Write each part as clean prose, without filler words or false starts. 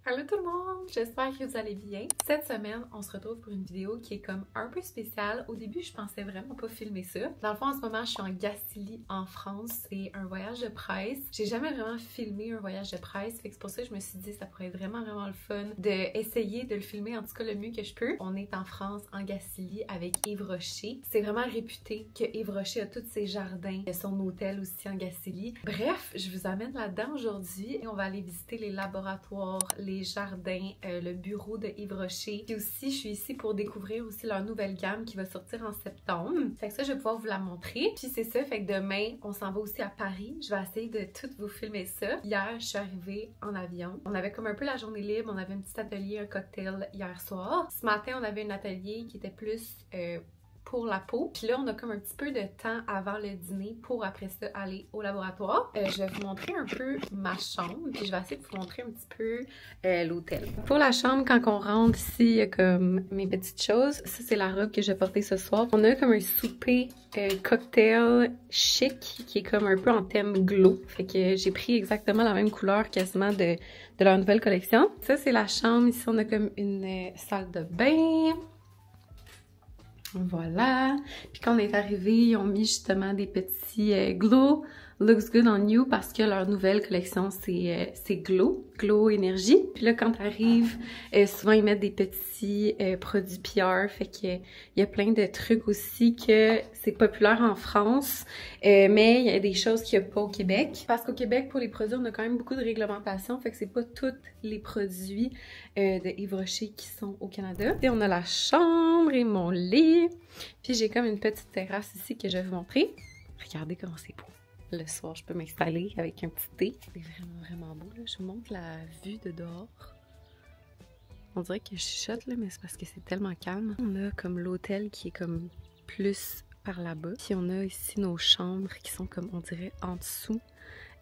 Allô tout le monde, j'espère que vous allez bien. Cette semaine, on se retrouve pour une vidéo qui est comme un peu spéciale. Au début, je pensais vraiment pas filmer ça. Dans le fond, en ce moment, je suis en Gacilly, en France. C'est un voyage de presse. J'ai jamais vraiment filmé un voyage de presse, fait que c'est pour ça que je me suis dit que ça pourrait être vraiment le fun d'essayer de le filmer, en tout cas le mieux que je peux. On est en France, en Gacilly, avec Yves Rocher. C'est vraiment réputé que Yves Rocher a tous ses jardins, il a son hôtel aussi en Gacilly. Bref, je vous amène là-dedans aujourd'hui et on va aller visiter les laboratoires, les jardins, le bureau de Yves Rocher. Puis aussi, je suis ici pour découvrir aussi leur nouvelle gamme qui va sortir en septembre. Fait que ça, je vais pouvoir vous la montrer. Puis c'est ça, fait que demain, on s'en va aussi à Paris. Je vais essayer de tout vous filmer ça. Hier, je suis arrivée en avion. On avait comme un peu la journée libre. On avait un petit atelier, un cocktail hier soir. Ce matin, on avait un atelier qui était plus pour la peau. Puis là, on a comme un petit peu de temps avant le dîner pour après ça aller au laboratoire. Je vais vous montrer un peu ma chambre, puis je vais essayer de vous montrer un petit peu l'hôtel. Pour la chambre, quand on rentre ici, il y a comme mes petites choses. Ça, c'est la robe que je vais porter ce soir. On a comme un souper cocktail chic qui est comme un peu en thème glow. Fait que j'ai pris exactement la même couleur quasiment de leur nouvelle collection. Ça, c'est la chambre. Ici, on a comme une salle de bain. Voilà. Puis quand on est arrivé, ils ont mis justement des petits Glow Looks Good on You parce que leur nouvelle collection, c'est Glow Énergie. Puis là, quand t'arrives, souvent ils mettent des petits produits PR. Fait qu'il y a plein de trucs aussi que c'est populaire en France, mais il y a des choses qu'il n'y a pas au Québec. Parce qu'au Québec, pour les produits, on a quand même beaucoup de réglementations. Fait que c'est pas tous les produits de Yves Rocher qui sont au Canada. Et on a la chambre et mon lit. Puis j'ai comme une petite terrasse ici que je vais vous montrer. Regardez comment c'est beau. Le soir, je peux m'installer avec un petit thé. C'est vraiment beau, là. Je vous montre la vue de dehors. On dirait que je chuchote, là, mais c'est parce que c'est tellement calme. On a comme l'hôtel qui est comme plus par là-bas. Puis on a ici nos chambres qui sont comme, on dirait, en dessous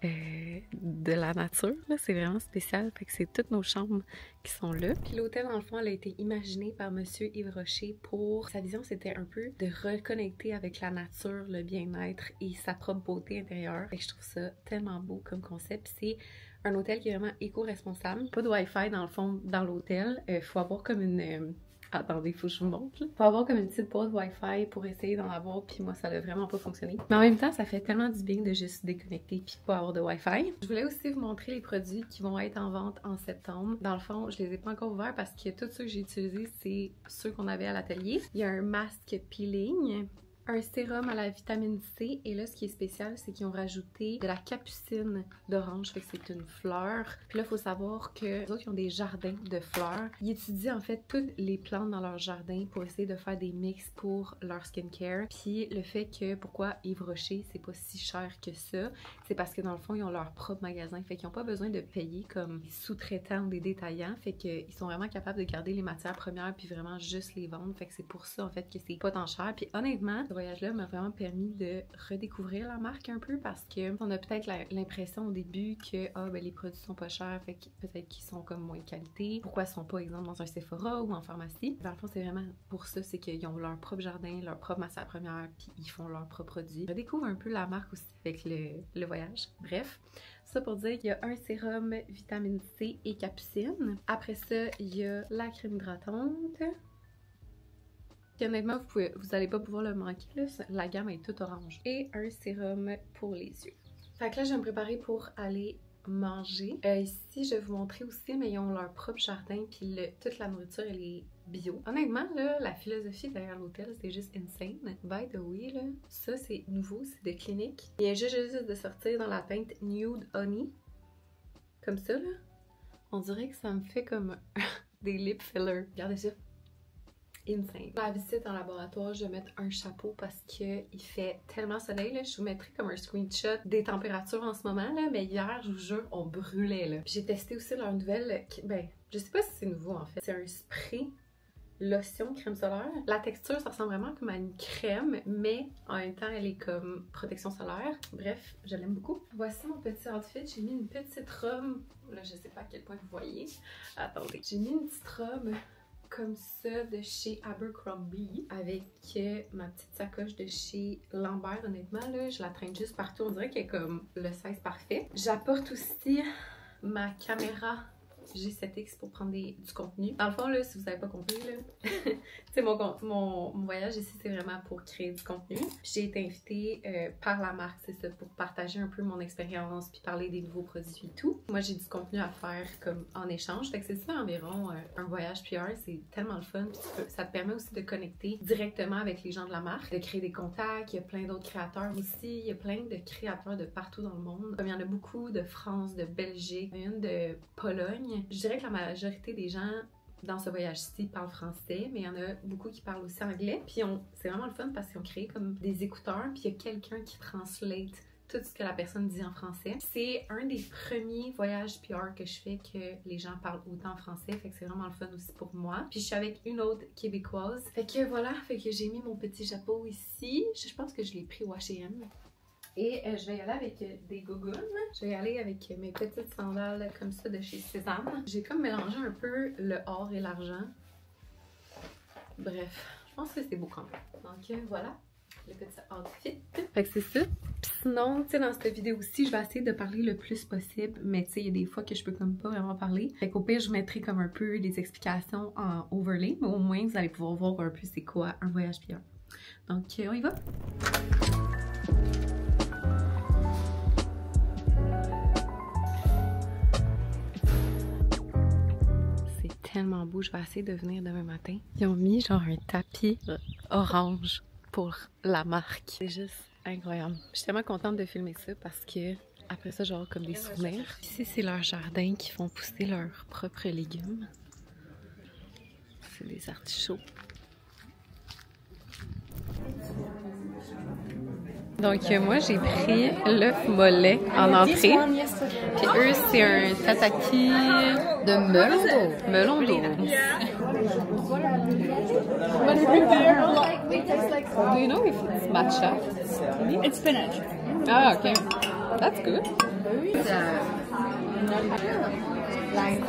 de la nature. C'est vraiment spécial. Fait que c'est toutes nos chambres qui sont là. Puis l'hôtel, dans le fond, elle a été imaginée par Monsieur Yves Rocher pour... Sa vision, c'était un peu de reconnecter avec la nature, le bien-être et sa propre beauté intérieure. Fait que je trouve ça tellement beau comme concept. C'est un hôtel qui est vraiment éco-responsable. Pas de Wi-Fi, dans le fond, dans l'hôtel. Faut avoir comme une... Attendez, faut que je vous montre. Faut avoir comme une petite pause Wi-Fi pour essayer d'en avoir, puis moi, ça n'a vraiment pas fonctionné. Mais en même temps, ça fait tellement du bien de juste déconnecter puis pas avoir de Wi-Fi. Je voulais aussi vous montrer les produits qui vont être en vente en septembre. Dans le fond, je les ai pas encore ouverts parce que tous ceux que j'ai utilisés, c'est ceux qu'on avait à l'atelier. Il y a un masque peeling, un sérum à la vitamine C, et là ce qui est spécial c'est qu'ils ont rajouté de la capucine d'orange, fait que c'est une fleur. Puis là il faut savoir que les autres ils ont des jardins de fleurs. Ils étudient en fait toutes les plantes dans leur jardin pour essayer de faire des mix pour leur skincare. Puis le fait que pourquoi Yves Rocher c'est pas si cher que ça, c'est parce que dans le fond ils ont leur propre magasin, fait qu'ils n'ont pas besoin de payer comme des sous-traitants ou des détaillants, fait qu'ils sont vraiment capables de garder les matières premières puis vraiment juste les vendre. Fait que c'est pour ça en fait que c'est pas tant cher. Puis honnêtement, ce voyage-là m'a vraiment permis de redécouvrir la marque un peu parce que on a peut-être l'impression au début que les produits sont pas chers, fait que peut-être qu'ils sont comme moins de qualité. Pourquoi ils sont pas exemple dans un Sephora ou en pharmacie? Dans le fond, c'est vraiment pour ça, c'est qu'ils ont leur propre jardin, leur propre matière première, puis ils font leurs propres produits. Je redécouvre un peu la marque aussi avec le voyage. Bref, ça pour dire qu'il y a un sérum vitamine C et capucine. Après ça, il y a la crème hydratante. Puis honnêtement, vous allez pas pouvoir le manquer, là. La gamme est toute orange. Et un sérum pour les yeux. Fait que là, je vais me préparer pour aller manger. Ici, je vais vous montrer aussi, mais ils ont leur propre jardin, puis toute la nourriture, elle est bio. Honnêtement, là, la philosophie derrière l'hôtel, c'est juste insane. By the way, là, ça, c'est nouveau, c'est de Clinique. Il vient juste de sortir dans la teinte Nude Honey. Comme ça, là. On dirait que ça me fait comme des lip fillers. Regardez ça. Insane. Pour la visite en laboratoire, je vais mettre un chapeau parce qu'il fait tellement soleil, là. Je vous mettrai comme un screenshot des températures en ce moment, là, mais hier, je vous jure, on brûlait, là. J'ai testé aussi leur nouvelle, je sais pas si c'est nouveau en fait. C'est un spray lotion crème solaire. La texture, ça ressemble vraiment comme à une crème, mais en même temps, elle est comme protection solaire. Bref, je l'aime beaucoup. Voici mon petit outfit. J'ai mis une petite robe. Là, je sais pas à quel point vous voyez. Attendez. J'ai mis une petite robe comme ça de chez Abercrombie avec ma petite sacoche de chez Lambert. Honnêtement, là, je la traîne juste partout. On dirait qu'elle est comme le size parfait. J'apporte aussi ma caméra G7X pour prendre du contenu. Dans le fond, là, si vous n'avez pas compris, là, tu sais, mon voyage ici, c'est vraiment pour créer du contenu. J'ai été invitée par la marque, c'est ça, pour partager un peu mon expérience puis parler des nouveaux produits et tout. Moi, j'ai du contenu à faire comme en échange. Fait que c'est ça environ un voyage PR. C'est tellement le fun. Puis ça te permet aussi de connecter directement avec les gens de la marque, de créer des contacts. Il y a plein d'autres créateurs aussi. Il y a plein de créateurs de partout dans le monde. Comme il y en a beaucoup de France, de Belgique, une de Pologne. Je dirais que la majorité des gens dans ce voyage-ci parlent français, mais il y en a beaucoup qui parlent aussi anglais. Puis c'est vraiment le fun parce qu'ils ont créé comme des écouteurs, puis il y a quelqu'un qui translate tout ce que la personne dit en français. C'est un des premiers voyages PR que je fais que les gens parlent autant français, fait que c'est vraiment le fun aussi pour moi. Puis je suis avec une autre québécoise. Fait que voilà, fait que j'ai mis mon petit chapeau ici. Je pense que je l'ai pris au H&M. Et je vais y aller avec des gougounes. Je vais y aller avec mes petites sandales comme ça de chez Cézanne. J'ai comme mélangé un peu le or et l'argent. Bref, je pense que c'est beau quand même. Donc voilà, le petit outfit. Fait que c'est ça. Puis sinon, tu sais, dans cette vidéo-ci, je vais essayer de parler le plus possible. Mais tu sais, il y a des fois que je peux comme pas vraiment parler. Fait qu'au pire, je mettrai comme un peu des explications en overlay. Mais au moins, vous allez pouvoir voir un peu c'est quoi un voyage PR. Donc, on y va! Tellement beau, je vais essayer de venir demain matin. Ils ont mis genre un tapis orange pour la marque. C'est juste incroyable. Je suis tellement contente de filmer ça parce que après ça, genre comme des souvenirs. Ici, c'est leur jardin qui font pousser leurs propres légumes. C'est des artichauts. Donc moi j'ai pris l'œuf mollet en entrée. Puis eux c'est un tataki de melon d'eau. Do you know if it's matcha? It's spinach. Ah ok, that's good.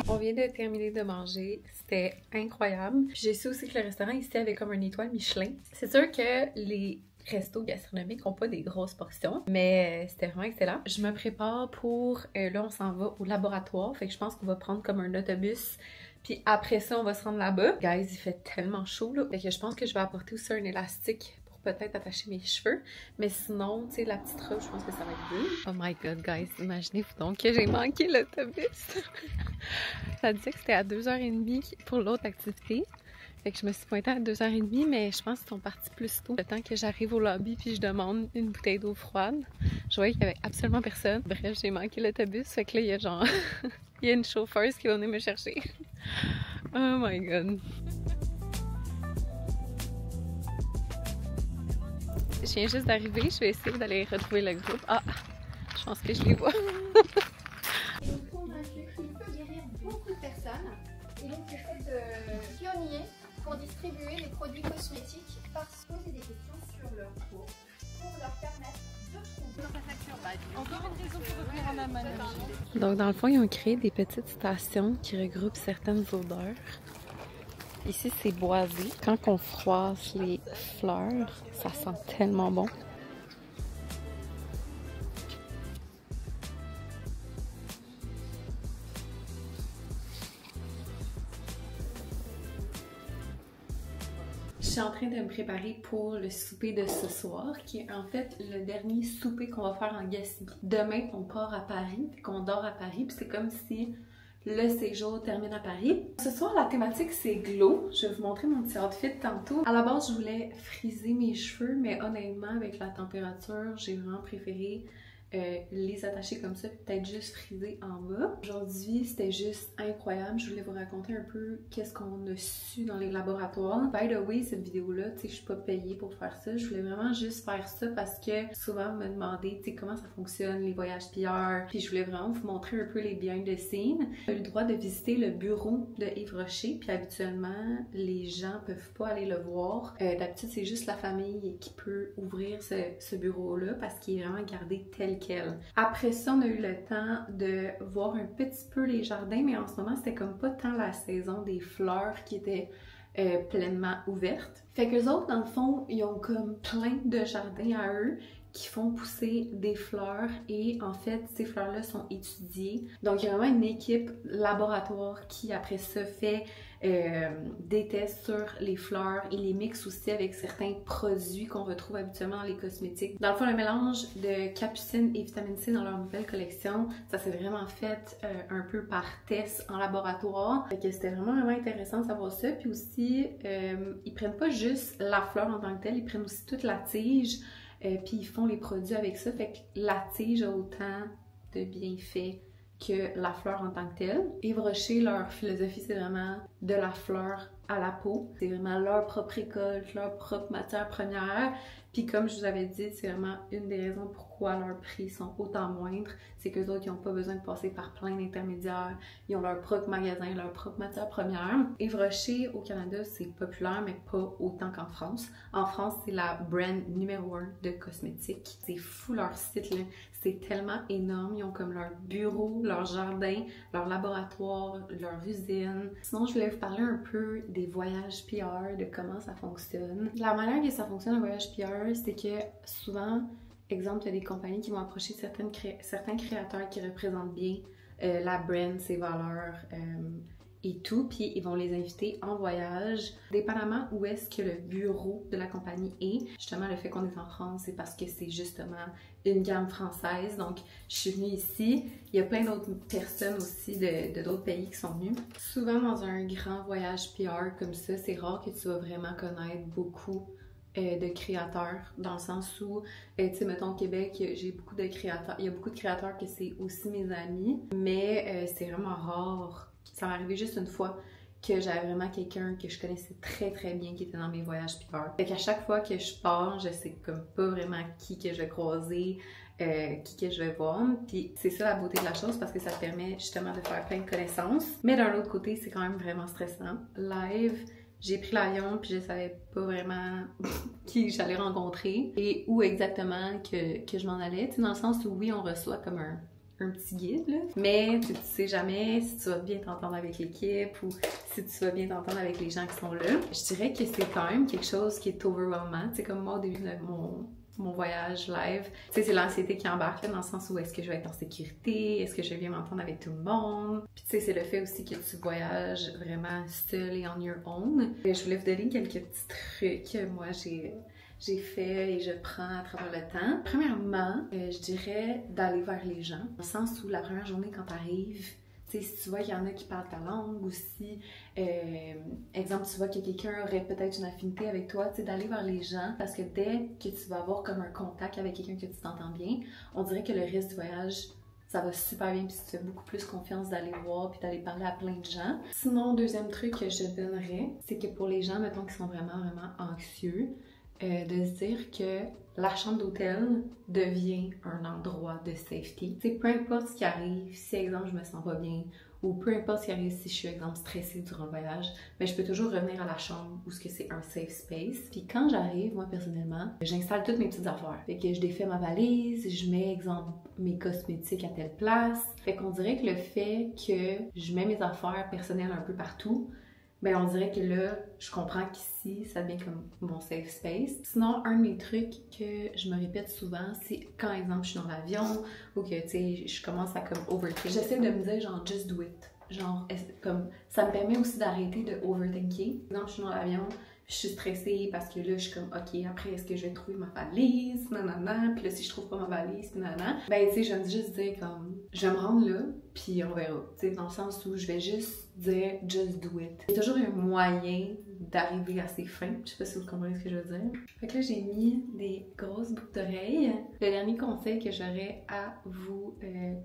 On vient de terminer de manger, c'était incroyable. J'ai su aussi que le restaurant ici avait comme une étoile Michelin. C'est sûr que les restos gastronomiques n'ont pas des grosses portions, mais c'était vraiment excellent. Je me prépare pour... là, on s'en va au laboratoire, fait que je pense qu'on va prendre comme un autobus, puis après ça, on va se rendre là-bas. Guys, il fait tellement chaud, là, fait que je pense que je vais apporter aussi un élastique pour peut-être attacher mes cheveux, mais sinon, tu sais, la petite robe, je pense que ça va être good. Oh my god, guys, imaginez-vous donc que j'ai manqué l'autobus. Ça disait que c'était à 2h30 pour l'autre activité. Fait que je me suis pointée à 2h30, mais je pense qu'ils sont partis plus tôt. Le temps que j'arrive au lobby puis je demande une bouteille d'eau froide, je voyais qu'il y avait absolument personne. Bref, j'ai manqué l'autobus, fait que là, il y a genre... il y a une chauffeuse qui va venir me chercher. Oh my god. Je viens juste d'arriver, je vais essayer d'aller retrouver le groupe. Ah, je pense que je les vois. Et donc convaincu qu'il peut guérir beaucoup de personnes. Et donc c'est fait pionnier pour distribuer les produits cosmétiques parce que poser des questions sur leur peau pour leur permettre de trouver. Encore une raison pour revenir en Allemagne. Donc dans le fond, ils ont créé des petites stations qui regroupent certaines odeurs. Ici, c'est boisé. Quand on froisse les fleurs, ça sent tellement bon. Je suis en train de me préparer pour le souper de ce soir, qui est en fait le dernier souper qu'on va faire en Gaspésie. Demain, on part à Paris, puis qu'on dort à Paris, puis c'est comme si le séjour termine à Paris. Ce soir, la thématique, c'est glow. Je vais vous montrer mon petit outfit tantôt. À la base, je voulais friser mes cheveux, mais honnêtement, avec la température, j'ai vraiment préféré les attacher comme ça, peut-être juste friser en bas. Aujourd'hui, c'était juste incroyable. Je voulais vous raconter un peu qu'est-ce qu'on a su dans les laboratoires. By the way, cette vidéo-là, tu sais, je suis pas payée pour faire ça. Je voulais vraiment juste faire ça parce que souvent, vous me demandez, tu sais, comment ça fonctionne, les voyages PR. Puis je voulais vraiment vous montrer un peu les behind the scenes. J'ai eu le droit de visiter le bureau de Yves Rocher. Puis habituellement, les gens peuvent pas aller le voir. D'habitude, c'est juste la famille qui peut ouvrir ce bureau-là parce qu'il est vraiment gardé tel quel. Après ça, on a eu le temps de voir un petit peu les jardins, mais en ce moment, c'était comme pas tant la saison des fleurs qui étaient pleinement ouvertes. Fait qu'eux autres, dans le fond, ils ont comme plein de jardins à eux qui font pousser des fleurs et en fait ces fleurs-là sont étudiées. Donc il y a vraiment une équipe laboratoire qui après ça fait des tests sur les fleurs et les mixe aussi avec certains produits qu'on retrouve habituellement dans les cosmétiques. Dans le fond, le mélange de capucine et vitamine C dans leur nouvelle collection, ça s'est vraiment fait un peu par test en laboratoire. Fait que c'était vraiment intéressant de savoir ça. Puis aussi, ils prennent pas juste la fleur en tant que telle, ils prennent aussi toute la tige. Puis ils font les produits avec ça, fait que la tige a autant de bienfaits que la fleur en tant que telle. Yves Rocher, leur philosophie, c'est vraiment de la fleur à la peau. C'est vraiment leur propre récolte, leur propre matière première. Puis comme je vous avais dit, c'est vraiment une des raisons pourquoi leurs prix sont autant moindres. C'est qu'eux autres, ils n'ont pas besoin de passer par plein d'intermédiaires. Ils ont leur propre magasin, leur propre matière première. Yves Rocher, au Canada, c'est populaire, mais pas autant qu'en France. En France, c'est la brand numéro 1 de cosmétiques. C'est fou leur site, là. C'est tellement énorme. Ils ont comme leur bureau, leur jardin, leur laboratoire, leur usine. Sinon, je voulais vous parler un peu des voyages PR, de comment ça fonctionne. La manière que ça fonctionne, un voyage PR, c'est que souvent, exemple, il y a des compagnies qui vont approcher certains créateurs qui représentent bien la brand, ses valeurs et tout, puis ils vont les inviter en voyage. Dépendamment où est-ce que le bureau de la compagnie est, justement le fait qu'on est en France, c'est parce que c'est justement une gamme française, donc je suis venue ici. Il y a plein d'autres personnes aussi de d'autres pays qui sont venues. Souvent dans un grand voyage PR comme ça, c'est rare que tu vas vraiment connaître beaucoup de créateurs, dans le sens où, tu sais, mettons au Québec, j'ai beaucoup de créateurs, il y a beaucoup de créateurs que c'est aussi mes amis, mais c'est vraiment rare. Ça m'est arrivé juste une fois que j'avais vraiment quelqu'un que je connaissais très bien qui était dans mes voyages PR. Fait qu'à chaque fois que je pars, je sais comme pas vraiment qui que je vais croiser, qui que je vais voir. Puis c'est ça la beauté de la chose parce que ça te permet justement de faire plein de connaissances. Mais d'un autre côté, c'est quand même vraiment stressant. Live, j'ai pris l'avion puis je savais pas vraiment qui j'allais rencontrer et où exactement que je m'en allais. Tu sais, dans le sens où oui, on reçoit comme un petit guide, là. Mais tu sais jamais si tu vas bien t'entendre avec l'équipe ou si tu vas bien t'entendre avec les gens qui sont là. Je dirais que c'est quand même quelque chose qui est overwhelmant. Tu sais, comme moi au début de mon voyage live, tu sais, c'est l'anxiété qui embarque là, dans le sens où est-ce que je vais être en sécurité, est-ce que je vais bien m'entendre avec tout le monde. Puis tu sais, c'est le fait aussi que tu voyages vraiment seul et on your own. Je voulais vous donner quelques petits trucs que moi j'ai fait et je prends à travers le temps. Premièrement, je dirais d'aller vers les gens, dans le sens où la première journée quand t'arrives, tu sais, si tu vois qu'il y en a qui parlent ta langue ou si, exemple, tu vois que quelqu'un aurait peut-être une affinité avec toi, tu sais, d'aller vers les gens parce que dès que tu vas avoir comme un contact avec quelqu'un que tu t'entends bien, on dirait que le reste du voyage, ça va super bien puis tu te fais beaucoup plus confiance d'aller voir puis d'aller parler à plein de gens. Sinon, deuxième truc que je donnerais, c'est que pour les gens, mettons, qui sont vraiment anxieux, de se dire que la chambre d'hôtel devient un endroit de safety. Tu sais, peu importe ce qui arrive, si exemple je me sens pas bien, ou peu importe ce qui arrive si je suis exemple stressée durant le voyage, mais je peux toujours revenir à la chambre où c'est un safe space. Puis quand j'arrive, moi personnellement, j'installe toutes mes petites affaires. Fait que je défais ma valise, je mets exemple mes cosmétiques à telle place. Fait qu'on dirait que le fait que je mets mes affaires personnelles un peu partout, ben on dirait que là, je comprends qu'ici, ça devient comme mon safe space. Sinon, un de mes trucs que je me répète souvent, c'est quand, exemple, je suis dans l'avion ou que, tu sais, je commence à comme overthink. J'essaie de me dire, genre, just do it. Genre, comme, ça me permet aussi d'arrêter de overthinker. Par exemple, je suis dans l'avion, je suis stressée parce que là, je suis comme, ok, après, est-ce que je vais trouver ma valise? Nanana. Puis là, si je trouve pas ma valise, puis nanana. Ben, tu sais, je vais juste dire, comme, je vais me rendre là, puis on verra. Tu sais, dans le sens où je vais juste dire, just do it. Il y a toujours un moyen d'arriver à ses fins. Je sais pas si vous comprenez ce que je veux dire. Fait que là, j'ai mis des grosses boucles d'oreilles. Le dernier conseil que j'aurais à vous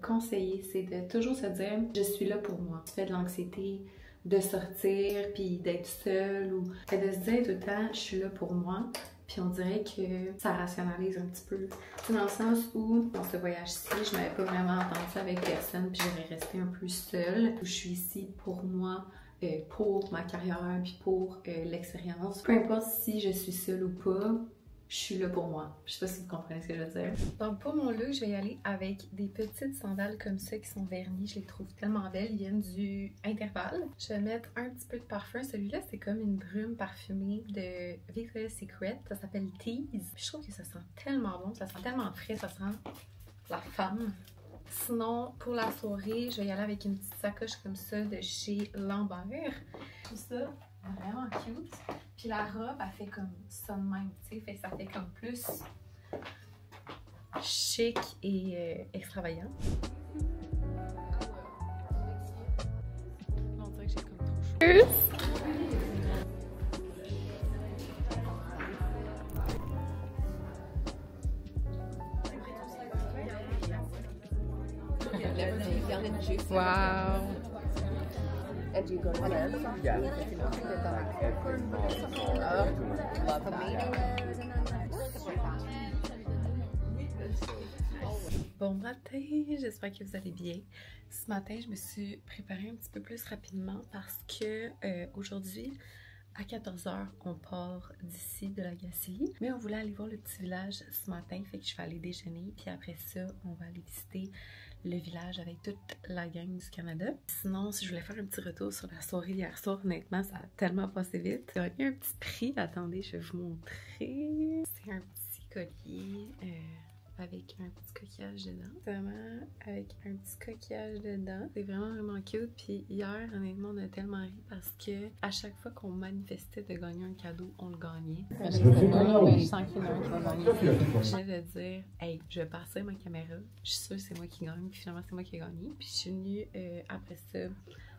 conseiller, c'est de toujours se dire, je suis là pour moi. Tu fais de l'anxiété, de sortir puis d'être seule ou de se dire tout le temps je suis là pour moi, puis on dirait que ça rationalise un petit peu, c'est dans le sens où dans ce voyage-ci je m'avais pas vraiment entendu ça avec personne puis j'aurais resté un peu seule. Je suis ici pour moi, pour ma carrière puis pour l'expérience, peu importe si je suis seule ou pas, je suis là pour moi. Je sais pas si vous comprenez ce que je veux dire. Donc pour mon look, je vais y aller avec des petites sandales comme ça qui sont vernies. Je les trouve tellement belles. Ils viennent du Intervalle. Je vais mettre un petit peu de parfum. Celui-là, c'est comme une brume parfumée de Victoria's Secret. Ça s'appelle Tease. Je trouve que ça sent tellement bon. Ça sent tellement frais. Ça sent la femme. Sinon, pour la soirée, je vais y aller avec une petite sacoche comme ça de chez Lambert. Tout ça, vraiment cute. Puis la robe, elle fait comme ça de même, tu sais. Fait que ça fait comme plus chic et extravagant. On dirait que j'ai comme trop chaud. Wow. Bon matin, j'espère que vous allez bien. Ce matin, je me suis préparée un petit peu plus rapidement parce que aujourd'hui, à 14 h, on part d'ici de la Gacilly. Mais on voulait aller voir le petit village ce matin, fait que je vais aller déjeuner. Puis après ça, on va aller visiter le village avec toute la gang du Canada. Sinon, si je voulais faire un petit retour sur la soirée d'hier soir, honnêtement, ça a tellement passé vite. J'ai eu un petit prix. Attendez, je vais vous montrer. C'est un petit collier avec un petit coquillage dedans. Vraiment avec un petit coquillage dedans. C'est vraiment cute. Puis hier, honnêtement, on a tellement ri parce que à chaque fois qu'on manifestait de gagner un cadeau, on le gagnait. Je sens qu'il y en a un qui va gagner. Je viens de dire, hey, je vais passer ma caméra. Je suis sûre que c'est moi qui gagne. Puis finalement, c'est moi qui ai gagné. Puis je suis venue après ça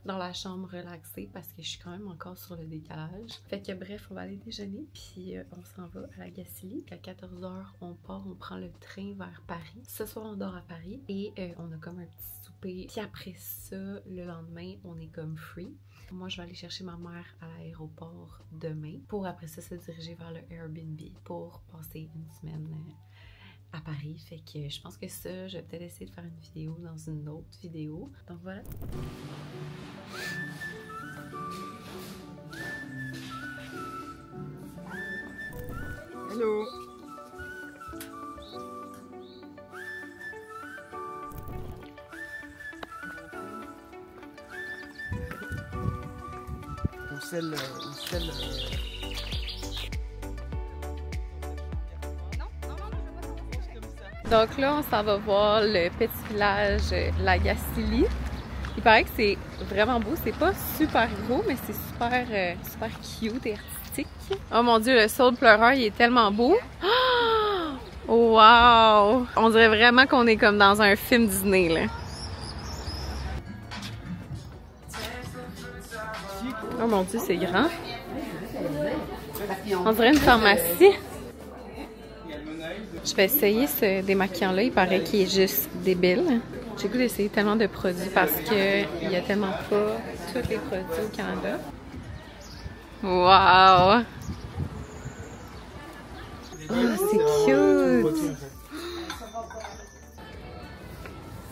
dans la chambre relaxée parce que je suis quand même encore sur le décalage. Fait que bref, on va aller déjeuner puis on s'en va à la Gacilly. À 14 h, on part, on prend le train vers Paris. Ce soir, on dort à Paris et on a comme un petit souper. Puis après ça, le lendemain, on est comme free. Moi, je vais aller chercher ma mère à l'aéroport demain pour après ça se diriger vers le Airbnb pour passer une semaine à Paris. Fait que je pense que ça, je vais peut-être essayer de faire une vidéo dans une autre vidéo. Donc voilà. Hello. Ou celle. Donc là, on s'en va voir le petit village La Gacilly. Il paraît que c'est vraiment beau. C'est pas super gros, mais c'est super cute et artistique. Oh mon Dieu, le saule pleureur, il est tellement beau. Oh, wow! On dirait vraiment qu'on est comme dans un film Disney, là. Oh mon Dieu, c'est grand. On dirait une pharmacie. Je vais essayer ce démaquillant-là. Il paraît qu'il est juste débile. J'ai goût d'essayer tellement de produits parce qu'il n'y a tellement pas tous les produits au Canada. Wow! Oh, c'est cute!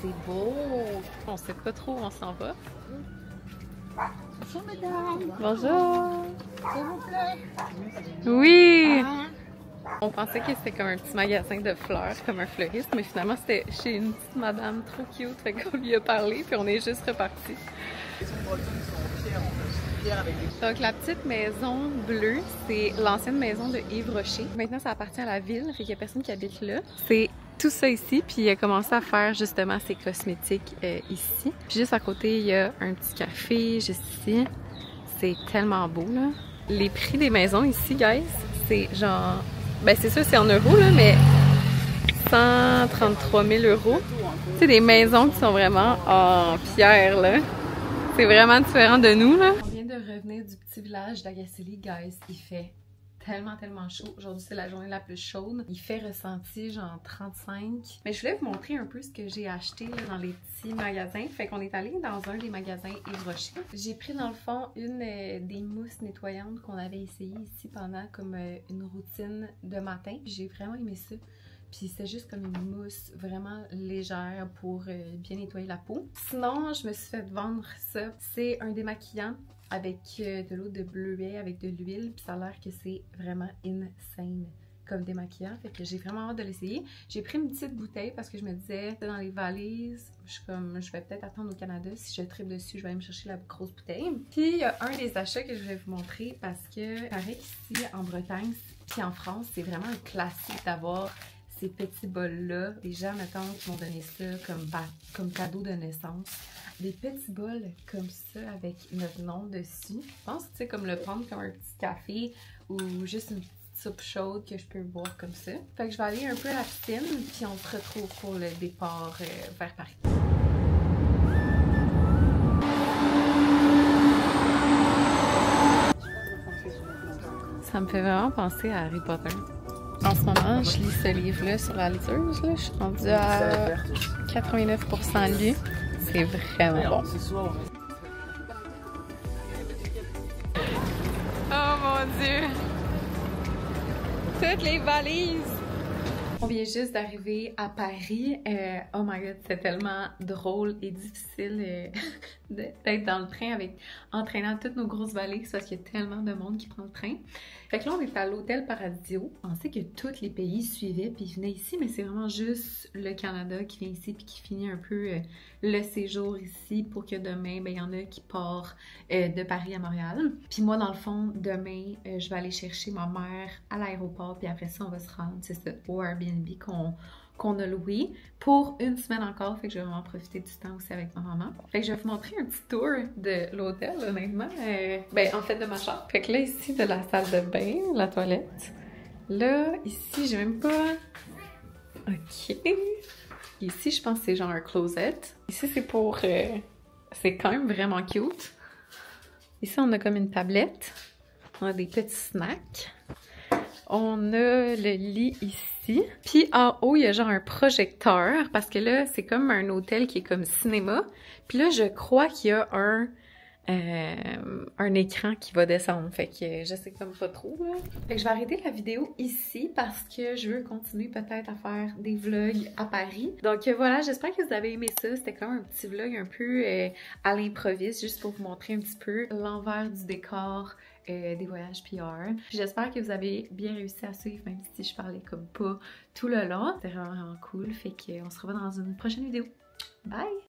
C'est beau! On sait pas trop où on s'en va. Bonjour mesdames. Bonjour! S'il vous plaît. Oui! On pensait que c'était comme un petit magasin de fleurs, comme un fleuriste, mais finalement c'était chez une petite madame trop cute, fait qu'on lui a parlé puis on est juste reparti. Donc la petite maison bleue, c'est l'ancienne maison de Yves Rocher. Maintenant ça appartient à la ville, fait qu'il y a personne qui habite là. C'est tout ça ici, puis il a commencé à faire justement ses cosmétiques ici. Puis juste à côté, il y a un petit café juste ici. C'est tellement beau là. Les prix des maisons ici, guys, c'est genre... Ben c'est sûr c'est en euros là, mais 133 000 €. C'est des maisons qui sont vraiment en pierre là. C'est vraiment différent de nous là. On vient de revenir du petit village de la Gacilly, guys. Il fait tellement chaud. Aujourd'hui c'est la journée la plus chaude. Il fait ressenti genre 35. Mais je voulais vous montrer un peu ce que j'ai acheté là, dans les petits magasins. Fait qu'on est allé dans un des magasins Yves Rocher. J'ai pris dans le fond une des mousses nettoyantes qu'on avait essayé ici pendant comme une routine de matin. J'ai vraiment aimé ça. Puis c'est juste comme une mousse vraiment légère pour bien nettoyer la peau. Sinon, je me suis fait vendre ça. C'est un démaquillant avec de l'eau de bleuet, avec de l'huile. Puis ça a l'air que c'est vraiment insane comme démaquillant, fait que j'ai vraiment hâte de l'essayer. J'ai pris une petite bouteille parce que je me disais, dans les valises, je vais peut-être attendre au Canada, si je tripe dessus, je vais aller me chercher la grosse bouteille. Puis il y a un des achats que je vais vous montrer parce que, pareil ici en Bretagne, puis en France, c'est vraiment un classique d'avoir ces petits bols-là. Les gens, mettons, qui m'ont donné ça comme cadeau de naissance. Des petits bols comme ça avec notre nom dessus. Je pense que tu sais, comme le prendre comme un petit café ou juste une petite soupe chaude que je peux boire comme ça. Fait que je vais aller un peu à la piscine, puis on se retrouve pour le départ vers Paris. Ça me fait vraiment penser à Harry Potter. En ce moment, je lis ce livre-là sur la liteuse. Là. Je suis rendue à 89% lu. C'est vraiment bon. Oh mon Dieu! Toutes les valises! On vient juste d'arriver à Paris. Oh my god, c'est tellement drôle et difficile d'être dans le train en traînant toutes nos grosses valises parce qu'il y a tellement de monde qui prend le train. Fait que là, on est à l'hôtel Paradiso. On sait que tous les pays suivaient puis venaient ici, mais c'est vraiment juste le Canada qui vient ici puis qui finit un peu le séjour ici pour que demain, ben, il y en a qui partent de Paris à Montréal. Puis moi, dans le fond, demain, je vais aller chercher ma mère à l'aéroport puis après ça, on va se rendre, c'est ça, au Airbnb qu'on a loué pour une semaine encore, fait que je vais vraiment profiter du temps aussi avec ma maman. Fait que je vais vous montrer un petit tour de l'hôtel, honnêtement. Ben, en fait, de ma chambre. Fait que là, ici, de la salle de bain, la toilette. Là, ici, j'ai même pas... Ok. Ici, je pense que c'est genre un closet. Ici, c'est pour... C'est quand même vraiment cute. Ici, on a comme une tablette. On a des petits snacks. On a le lit ici. Puis en haut, il y a genre un projecteur parce que là, c'est comme un hôtel qui est comme cinéma. Puis là, je crois qu'il y a un écran qui va descendre. Fait que je sais comme pas trop, là. Fait que je vais arrêter la vidéo ici parce que je veux continuer peut-être à faire des vlogs à Paris. Donc voilà, j'espère que vous avez aimé ça. C'était comme un petit vlog un peu à l'improviste, juste pour vous montrer un petit peu l'envers du décor des voyages PR. J'espère que vous avez bien réussi à suivre, même si je parlais comme pas tout le long. C'était vraiment, vraiment cool. Fait qu'on se revoit dans une prochaine vidéo. Bye!